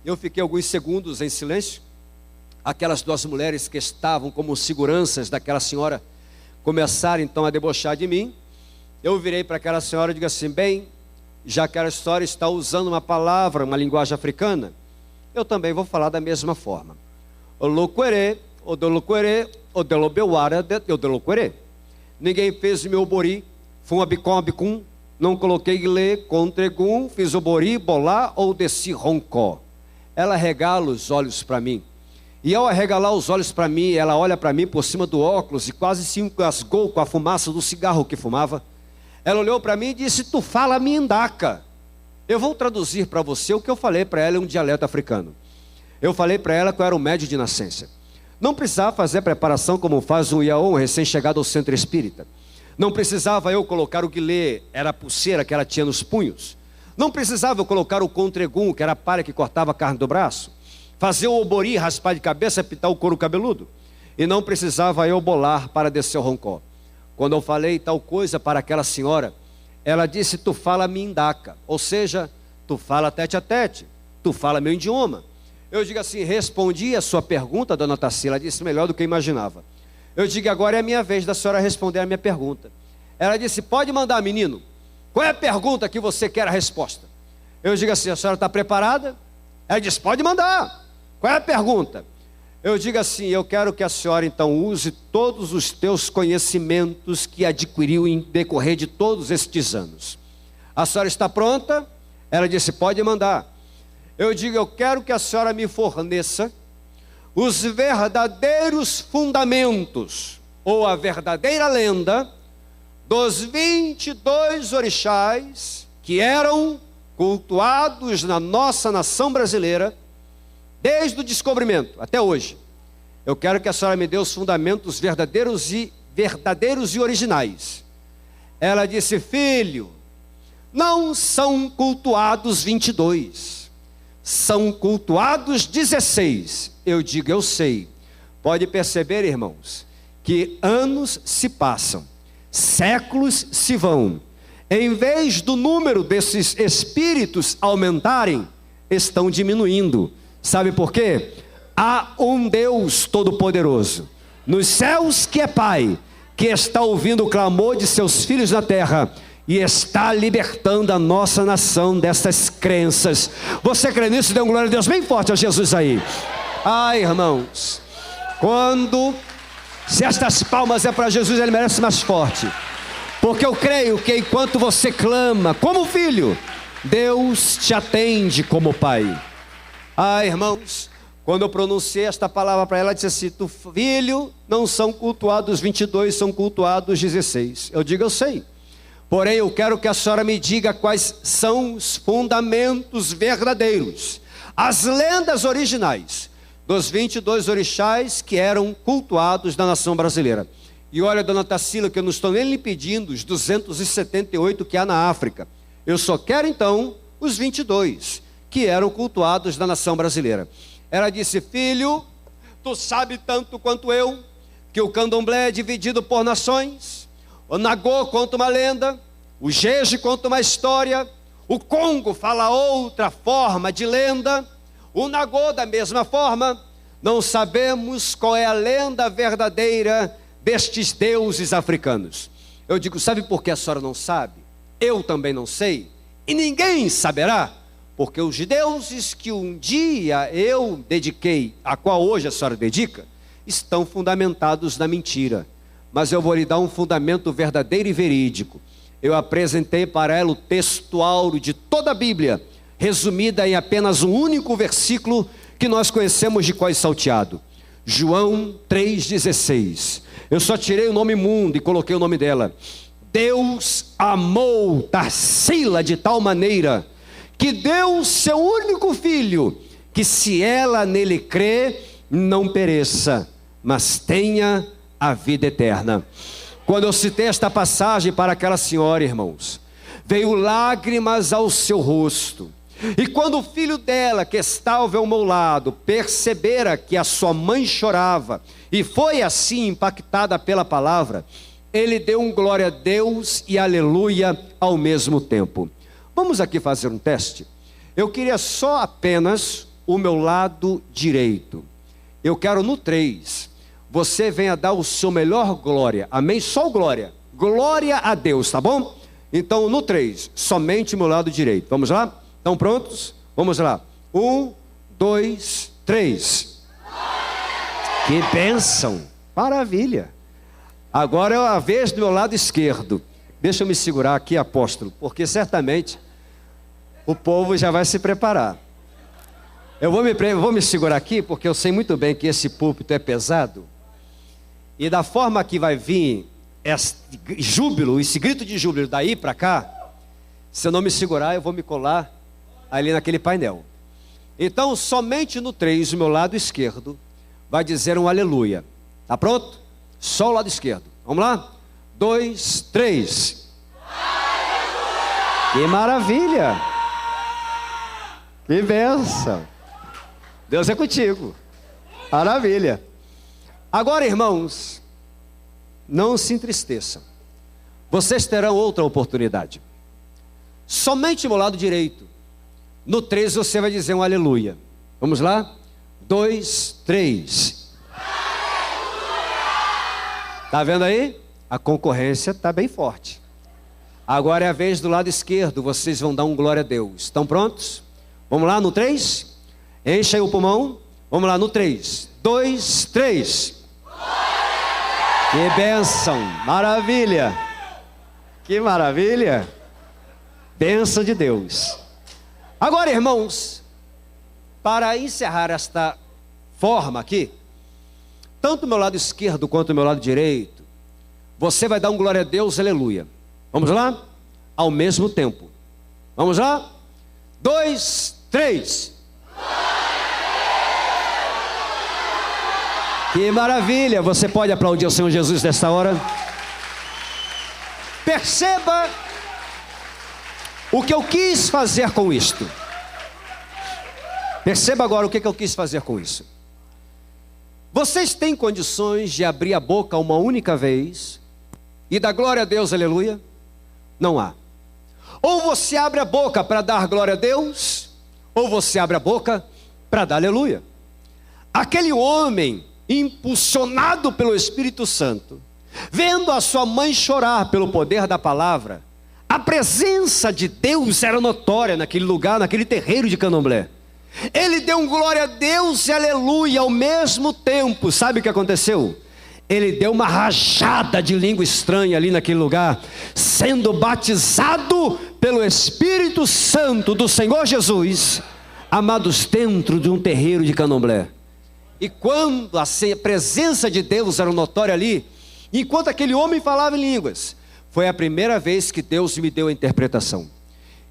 Eu fiquei alguns segundos em silêncio. Aquelas duas mulheres que estavam como seguranças daquela senhora começaram então a debochar de mim. Eu virei para aquela senhora e digo assim: bem, já que a senhora está usando uma palavra, uma linguagem africana, eu também vou falar da mesma forma. Oloquerê, odoloquerê, odelobeuara, odeloquerê. Ninguém fez o meu obori, fum abicom abicum, não coloquei lê, contregum, fiz o bori, bolá ou desci roncó. Ela regala os olhos para mim. E ao arregalar os olhos para mim, ela olha para mim por cima do óculos e quase se engasgou com a fumaça do cigarro que fumava. Ela olhou para mim e disse: tu fala mindaca. Eu vou traduzir para você o que eu falei para ela em um dialeto africano. Eu falei para ela que eu era um médium de nascença. Não precisava fazer preparação como faz um iaô, um recém-chegado ao centro espírita. Não precisava eu colocar o guilê, era a pulseira que ela tinha nos punhos. Não precisava eu colocar o contregum, que era a palha que cortava a carne do braço. Fazer o obori, raspar de cabeça, pintar o couro cabeludo. E não precisava eu bolar para descer o roncó. Quando eu falei tal coisa para aquela senhora, ela disse: tu fala mindaca, ou seja, tu fala tete a tete, tu fala meu idioma. Eu digo assim: respondi a sua pergunta, dona Tarsila. Ela disse: melhor do que eu imaginava. Eu digo: agora é a minha vez da senhora responder a minha pergunta. Ela disse: pode mandar, menino. Qual é a pergunta que você quer a resposta? Eu digo assim: a senhora está preparada? Ela disse: pode mandar. Qual é a pergunta? Eu digo assim: eu quero que a senhora então use todos os teus conhecimentos que adquiriu em decorrer de todos estes anos. A senhora está pronta? Ela disse: pode mandar. Eu digo: eu quero que a senhora me forneça os verdadeiros fundamentos, ou a verdadeira lenda, dos 22 orixás que eram cultuados na nossa nação brasileira, desde o descobrimento até hoje. Eu quero que a senhora me dê os fundamentos verdadeiros e originais. Ela disse: filho, não são cultuados 22, são cultuados 16. Eu digo: eu sei. Pode perceber, irmãos, que anos se passam, séculos se vão. Em vez do número desses espíritos aumentarem, estão diminuindo. Sabe por quê? Há um Deus Todo-Poderoso nos céus, que é Pai, que está ouvindo o clamor de seus filhos na terra e está libertando a nossa nação dessas crenças. Você crê nisso? Dê uma glória a Deus bem forte a Jesus aí. Ai, irmãos, se estas palmas é para Jesus, ele merece mais forte. Porque eu creio que enquanto você clama como filho, Deus te atende como pai. Ah, irmãos, quando eu pronunciei esta palavra para ela, ela disse assim: tu, filho, não são cultuados 22, são cultuados 16. Eu digo: eu sei. Porém, eu quero que a senhora me diga quais são os fundamentos verdadeiros, as lendas originais dos 22 orixás que eram cultuados na nação brasileira. E olha, dona Tarsila, que eu não estou nem lhe pedindo os 278 que há na África. Eu só quero então os 22 que eram cultuados na nação brasileira. Ela disse: filho, tu sabe tanto quanto eu que o candomblé é dividido por nações. O Nagô conta uma lenda, o Jeje conta uma história, o Congo fala outra forma de lenda, o Nagô da mesma forma. Não sabemos qual é a lenda verdadeira destes deuses africanos. Eu digo: sabe por que a senhora não sabe? Eu também não sei, e ninguém saberá. Porque os deuses que um dia eu dediquei, a qual hoje a senhora dedica, estão fundamentados na mentira. Mas eu vou lhe dar um fundamento verdadeiro e verídico. Eu apresentei para ela o texto áureo de toda a Bíblia, resumida em apenas um único versículo que nós conhecemos de cós salteado. João 3,16. Eu só tirei o nome mundo e coloquei o nome dela. Deus amou Tarsila de tal maneira que deu o seu único filho, que se ela nele crê, não pereça, mas tenha a vida eterna. Quando eu citei esta passagem para aquela senhora, irmãos, veio lágrimas ao seu rosto. E quando o filho dela, que estava ao meu lado, percebera que a sua mãe chorava, e foi assim impactada pela palavra, ele deu um glória a Deus e aleluia ao mesmo tempo. Vamos aqui fazer um teste. Eu queria só apenas o meu lado direito. Eu quero no 3. Você venha dar o seu melhor glória. Amém? Só glória. Glória a Deus, tá bom? Então no 3, somente o meu lado direito. Vamos lá? Estão prontos? Vamos lá. 1, 2, 3. Que bênção. Maravilha. Agora é a vez do meu lado esquerdo. Deixa eu me segurar aqui, apóstolo, porque certamente o povo já vai se preparar. Eu vou me segurar aqui, porque eu sei muito bem que esse púlpito é pesado. E da forma que vai vir esse júbilo, esse grito de júbilo daí para cá, se eu não me segurar, eu vou me colar ali naquele painel. Então, somente no 3, o meu lado esquerdo, vai dizer um aleluia. Tá pronto? Só o lado esquerdo. Vamos lá? 2, 3. Aleluia! Que maravilha! Que bênção! Deus é contigo. Maravilha. Agora, irmãos, não se entristeçam. Vocês terão outra oportunidade. Somente no lado direito. No 3 você vai dizer um aleluia. Vamos lá? 2, 3. Está vendo aí? A concorrência está bem forte. Agora é a vez do lado esquerdo. Vocês vão dar um glória a Deus. Estão prontos? Vamos lá no 3? Encha aí o pulmão. Vamos lá no 3. 2, 3. Que bênção. Maravilha. Que maravilha. Bênção de Deus. Agora, irmãos, para encerrar esta forma aqui, tanto o meu lado esquerdo quanto o meu lado direito, você vai dar um glória a Deus, aleluia. Vamos lá? Ao mesmo tempo. Vamos lá? 2, 3. Que maravilha! Você pode aplaudir o Senhor Jesus nesta hora? Perceba o que eu quis fazer com isto. Perceba agora o que eu quis fazer com isso. Vocês têm condições de abrir a boca uma única vez e dar glória a Deus, aleluia? Não há. Ou você abre a boca para dar glória a Deus, ou você abre a boca para dar aleluia. Aquele homem, impulsionado pelo Espírito Santo, vendo a sua mãe chorar pelo poder da palavra, a presença de Deus era notória naquele lugar, naquele terreiro de Candomblé. Ele deu um glória a Deus e aleluia ao mesmo tempo. Sabe o que aconteceu? Ele deu uma rajada de língua estranha ali naquele lugar, sendo batizado pelo Espírito Santo do Senhor Jesus, amados, dentro de um terreiro de Candomblé. E quando a presença de Deus era notória ali, enquanto aquele homem falava em línguas, foi a primeira vez que Deus me deu a interpretação.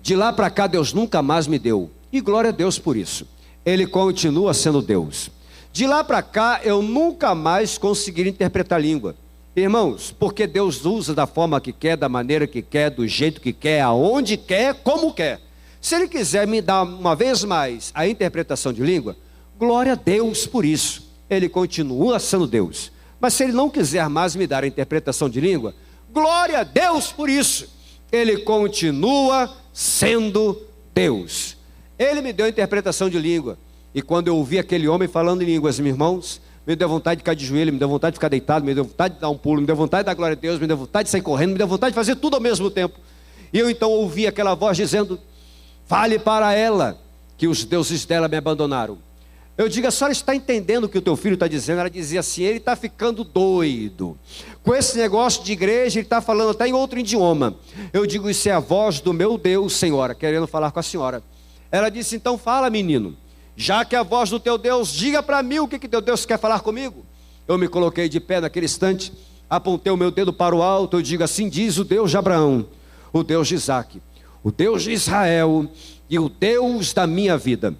De lá para cá Deus nunca mais me deu, e glória a Deus por isso. Ele continua sendo Deus. De lá para cá eu nunca mais consegui interpretar a língua. Irmãos, porque Deus usa da forma que quer, da maneira que quer, do jeito que quer, aonde quer, como quer. Se Ele quiser me dar uma vez mais a interpretação de língua, glória a Deus por isso. Ele continua sendo Deus. Mas se Ele não quiser mais me dar a interpretação de língua, glória a Deus por isso. Ele continua sendo Deus. Ele me deu a interpretação de língua. E quando eu ouvi aquele homem falando em línguas, meus irmãos, me deu vontade de ficar de joelho, me deu vontade de ficar deitado, me deu vontade de dar um pulo, me deu vontade de dar glória a Deus, me deu vontade de sair correndo, me deu vontade de fazer tudo ao mesmo tempo. E eu então ouvi aquela voz dizendo: fale para ela que os deuses dela me abandonaram. Eu digo: a senhora está entendendo o que o teu filho está dizendo? Ela dizia assim: ele está ficando doido. Com esse negócio de igreja, ele está falando até em outro idioma. Eu digo: isso é a voz do meu Deus, senhora, querendo falar com a senhora. Ela disse: então fala, menino. Já que é a voz do teu Deus, diga para mim o que teu Deus quer falar comigo. Eu me coloquei de pé naquele instante, apontei o meu dedo para o alto, eu digo: assim diz o Deus de Abraão, o Deus de Isaque, o Deus de Israel e o Deus da minha vida.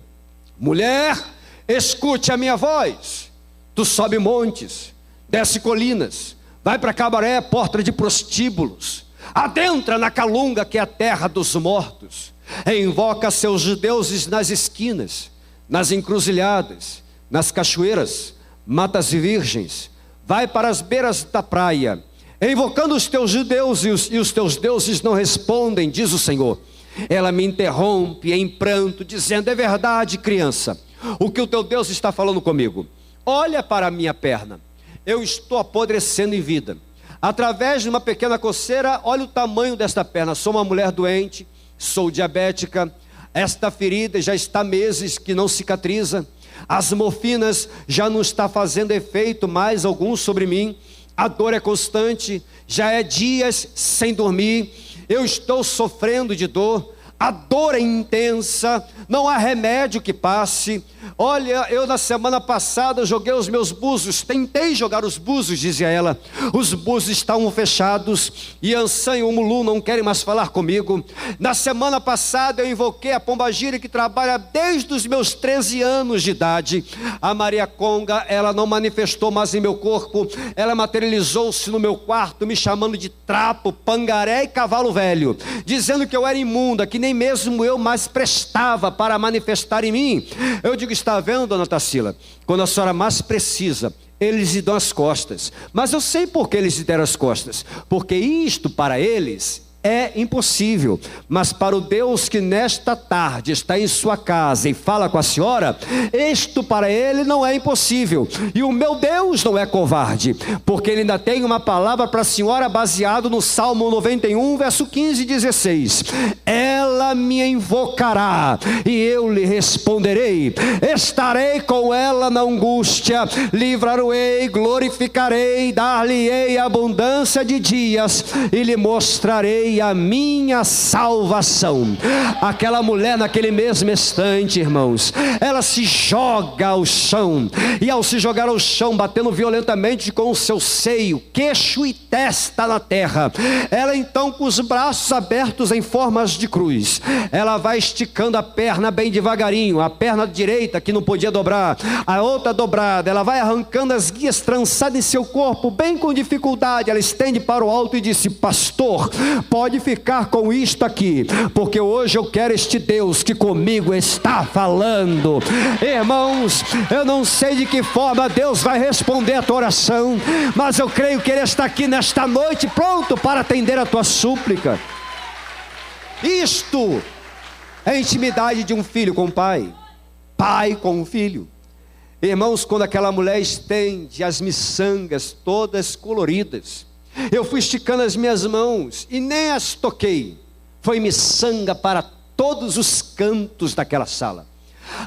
Mulher, escute a minha voz. Tu sobe montes, desce colinas, vai para Cabaré, porta de prostíbulos, adentra na Calunga, que é a terra dos mortos, invoca seus deuses nas esquinas, nas encruzilhadas, nas cachoeiras, matas virgens, vai para as beiras da praia, invocando os teus deuses, e os teus deuses não respondem, diz o Senhor. Ela me interrompe em pranto, dizendo: é verdade, criança, o que o teu Deus está falando comigo. Olha para a minha perna, eu estou apodrecendo em vida. Através de uma pequena coceira, olha o tamanho desta perna. Sou uma mulher doente, sou diabética. Esta ferida já está há meses que não cicatriza. As morfinas já não está fazendo efeito mais algum sobre mim. A dor é constante, já é dias sem dormir. Eu estou sofrendo de dor. a dor é intensa, não há remédio que passe. Olha, eu na semana passada joguei os meus búzios, tentei jogar os búzios, dizia ela. Os búzios estavam fechados, Yansan e o Mulu não querem mais falar comigo. Na semana passada eu invoquei a pombagira que trabalha desde os meus 13 anos de idade. A Maria Conga, ela não manifestou mais em meu corpo, ela materializou-se no meu quarto, me chamando de trapo, pangaré e cavalo velho, dizendo que eu era imunda, que nem mesmo eu mais prestava para manifestar em mim. Eu digo, está vendo, dona Tarsila? Quando a senhora mais precisa, eles lhe dão as costas. Mas eu sei por que eles lhe deram as costas. Porque isto para eles é impossível, mas para o Deus que nesta tarde está em sua casa e fala com a senhora, isto para ele não é impossível. E o meu Deus não é covarde, porque ele ainda tem uma palavra para a senhora baseado no Salmo 91, verso 15 e 16. Ela me invocará e eu lhe responderei, estarei com ela na angústia, livrar-o-ei, glorificarei, dar-lhe-ei abundância de dias e lhe mostrarei a minha salvação. Aquela mulher naquele mesmo instante, irmãos, ela se joga ao chão, e ao se jogar ao chão, batendo violentamente com o seu seio, queixo e testa na terra, ela então com os braços abertos em formas de cruz, ela vai esticando a perna bem devagarinho, a perna direita que não podia dobrar, a outra dobrada, ela vai arrancando as guias trançadas em seu corpo, bem com dificuldade, ela estende para o alto e disse, pastor, pode ficar com isto aqui, porque hoje eu quero este Deus que comigo está falando. Irmãos, eu não sei de que forma Deus vai responder a tua oração, mas eu creio que Ele está aqui nesta noite, pronto para atender a tua súplica. Isto é a intimidade de um filho com o pai, pai com um filho. Irmãos, quando aquela mulher estende as miçangas todas coloridas, eu fui esticando as minhas mãos e nem as toquei. Foi miçanga para todos os cantos daquela sala.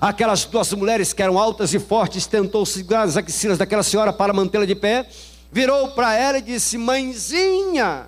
Aquelas duas mulheres que eram altas e fortes tentou segurar as axilas daquela senhora para mantê-la de pé. Virou para ela e disse, mãezinha,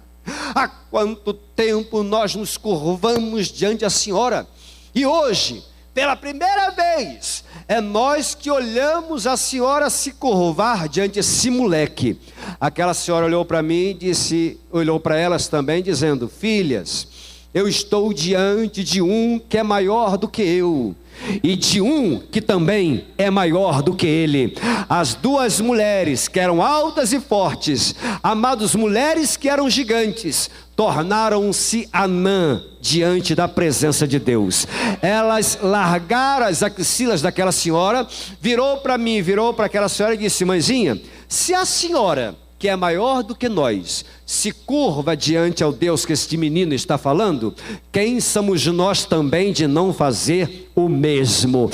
há quanto tempo nós nos curvamos diante da senhora, e hoje, pela primeira vez, é nós que olhamos a senhora se curvar diante desse moleque. Aquela senhora olhou para mim e disse, olhou para elas também, dizendo, filhas, eu estou diante de um que é maior do que eu, e de um que também é maior do que ele. As duas mulheres que eram altas e fortes, amados, mulheres que eram gigantes, tornaram-se anã diante da presença de Deus. Elas largaram as axilas daquela senhora, virou para mim, virou para aquela senhora e disse, mãezinha, se a senhora, que é maior do que nós, se curva diante ao Deus que este menino está falando, quem somos nós também de não fazer o mesmo?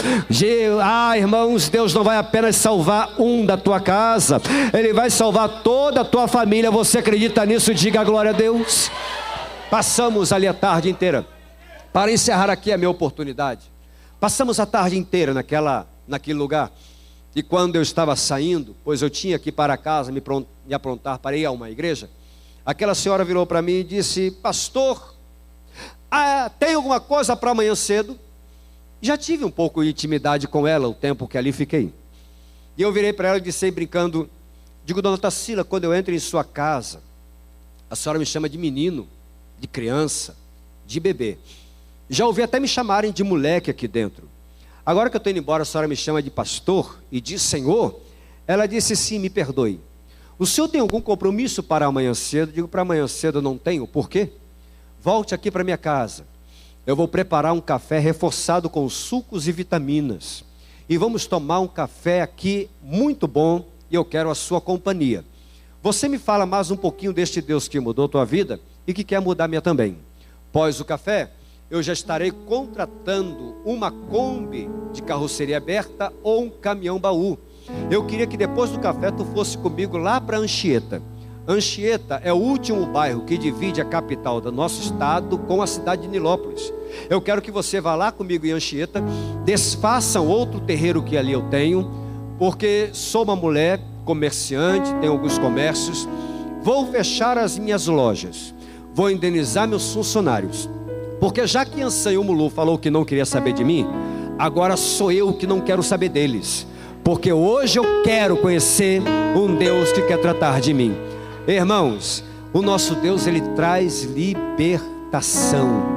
Irmãos, Deus não vai apenas salvar um da tua casa, Ele vai salvar toda a tua família. Você acredita nisso? Diga glória a Deus. Passamos ali a tarde inteira, para encerrar aqui a minha oportunidade, passamos a tarde inteira naquele lugar. E quando eu estava saindo, pois eu tinha que ir para casa, me aprontar para ir a uma igreja, aquela senhora virou para mim e disse, pastor, tem alguma coisa para amanhã cedo? Já tive um pouco de intimidade com ela, o tempo que ali fiquei. E eu virei para ela e disse, brincando, digo, dona Tarsila, quando eu entro em sua casa, a senhora me chama de menino, de criança, de bebê. Já ouvi até me chamarem de moleque aqui dentro. Agora que eu estou indo embora, a senhora me chama de pastor e de senhor. Ela disse, sim, me perdoe. O senhor tem algum compromisso para amanhã cedo? Digo, para amanhã cedo eu não tenho. Por quê? Volte aqui para minha casa. Eu vou preparar um café reforçado com sucos e vitaminas. E vamos tomar um café aqui muito bom e eu quero a sua companhia. Você me fala mais um pouquinho deste Deus que mudou a tua vida e que quer mudar a minha também. Após o café, eu já estarei contratando uma Kombi de carroceria aberta ou um caminhão baú. Eu queria que depois do café tu fosse comigo lá para Anchieta. Anchieta é o último bairro que divide a capital do nosso estado com a cidade de Nilópolis. Eu quero que você vá lá comigo em Anchieta, desfaçam outro terreiro que ali eu tenho, porque sou uma mulher comerciante, tenho alguns comércios, vou fechar as minhas lojas, vou indenizar meus funcionários. Porque já que Anselmo Mulu falou que não queria saber de mim, agora sou eu que não quero saber deles. Porque hoje eu quero conhecer um Deus que quer tratar de mim. Irmãos, o nosso Deus, Ele traz libertação.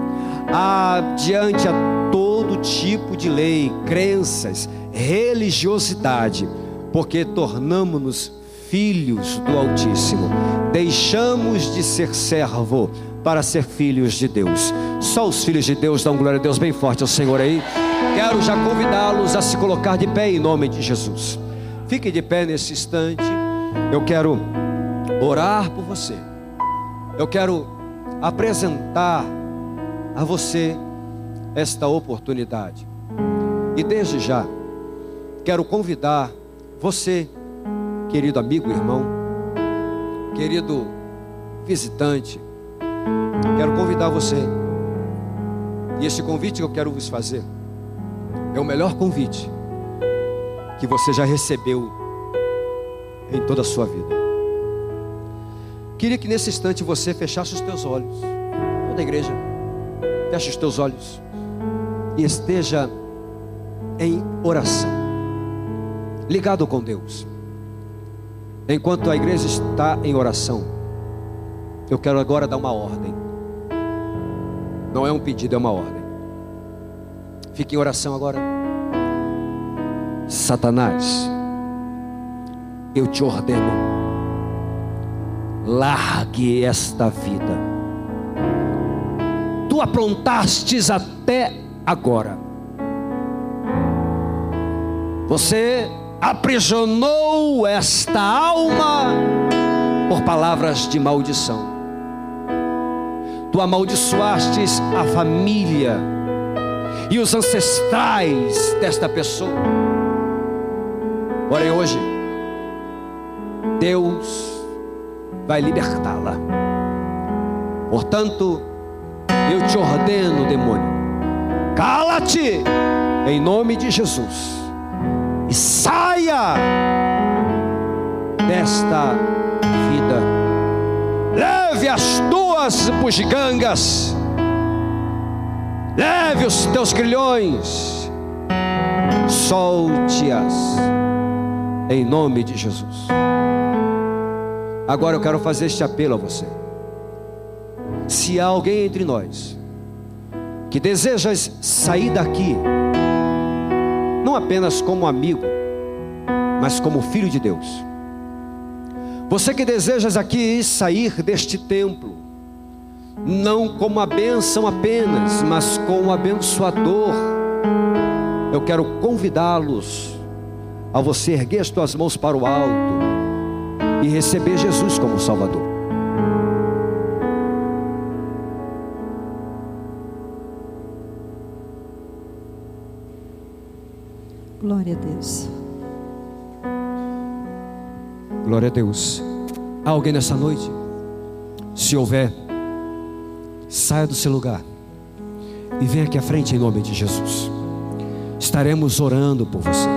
Diante a todo tipo de lei, crenças, religiosidade. Porque tornamos-nos filhos do Altíssimo. Deixamos de ser servo para ser filhos de Deus. Só os filhos de Deus dão glória a Deus bem forte ao Senhor aí. Quero já convidá-los a se colocar de pé em nome de Jesus. Fique de pé nesse instante. Eu quero orar por você. Eu quero apresentar a você esta oportunidade. E desde já quero convidar você, querido amigo, irmão, querido visitante, quero convidar você. E esse convite que eu quero vos fazer é o melhor convite que você já recebeu em toda a sua vida. Queria que nesse instante você fechasse os teus olhos. Toda a igreja, feche os teus olhos e esteja em oração, ligado com Deus. Enquanto a igreja está em oração, eu quero agora dar uma ordem. Não é um pedido, é uma ordem. Fique em oração agora. Satanás, eu te ordeno, largue esta vida. Tu aprontastes até agora. Você aprisionou esta alma por palavras de maldição. Tu amaldiçoastes a família e os ancestrais desta pessoa. Porém hoje Deus vai libertá-la. Portanto, eu te ordeno, demônio, cala-te em nome de Jesus e saia desta vida. Leve as tuas bugigangas, leve os teus grilhões, solte-as em nome de Jesus. Agora eu quero fazer este apelo a você. Se há alguém entre nós que desejas sair daqui, não apenas como amigo, mas como filho de Deus. Você que desejas aqui sair deste templo, não como a bênção apenas, mas como abençoador, eu quero convidá-los a você erguer as tuas mãos para o alto e receber Jesus como Salvador. Glória a Deus. Glória a Deus. Há alguém nessa noite? Se houver, saia do seu lugar e venha aqui à frente em nome de Jesus. Estaremos orando por você.